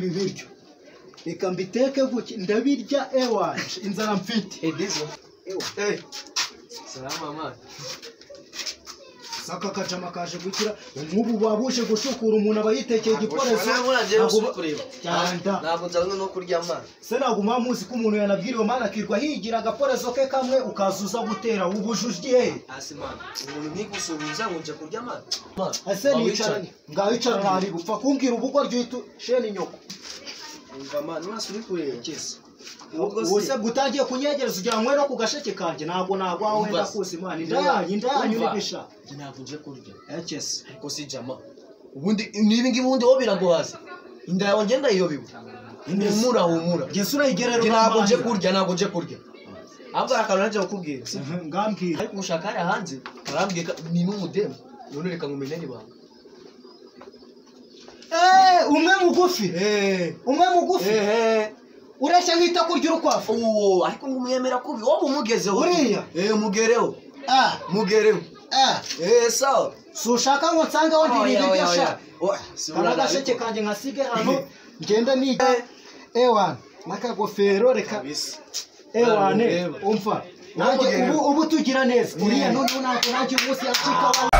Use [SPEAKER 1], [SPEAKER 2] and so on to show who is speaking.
[SPEAKER 1] ibi biryo reka mbiteke guki ndabirya ewaje inzara mfite
[SPEAKER 2] Edizo salama mama
[SPEAKER 1] saka kacama kaje gukira nk'ubu babuje gushukura umuntu abayitekeye igikorezo
[SPEAKER 2] ntabwo nzabona no kurya amana
[SPEAKER 1] se naguma muzi ko umuntu yanabwiriwe mana akirwa higira agaporezo ke kamwe ukazuza gutera ubujujye
[SPEAKER 2] hasi mana umuntu nkigusubiza ngo nje kurya amana
[SPEAKER 1] ese nicaranye ngawicara nari gupfa kumbwira ubugo ryitu sheni nyoko
[SPEAKER 2] umva mana wasuri kureba kese
[SPEAKER 1] Wose gutangiye kunyegereza ugira ngo no ku gasheke kanje ntabwo nagwawe ndakuzi imana indanyu nibisha
[SPEAKER 2] ntabwo nje kurya
[SPEAKER 1] ekese
[SPEAKER 2] ariko si jama ubundi nibi ngibi ubundi wo biragohaza inda yawe ngenda iyo bibu humura
[SPEAKER 1] Gesura igerero
[SPEAKER 2] ntabwo nje kurya ahubwo akantu naje kukubwira
[SPEAKER 1] ngambwira
[SPEAKER 2] ariko ushaka ari hanze arambwiye ni n'umudemo none reka ngumenye ni banga
[SPEAKER 1] umwe mugufi urashya nkita kurya urukwafu
[SPEAKER 2] ariko ngumuyemera kubi wo mumugezeho
[SPEAKER 1] uriya
[SPEAKER 2] mugereho sawa
[SPEAKER 1] sushaka ngo nsanga wo ndibiryo sha karagasheke kanje nkasige hano ngenda ni ewan nakagofero reka ewane umfa nanjye ubu tugira neza uriya none ntabwo nanjye umunsi yacika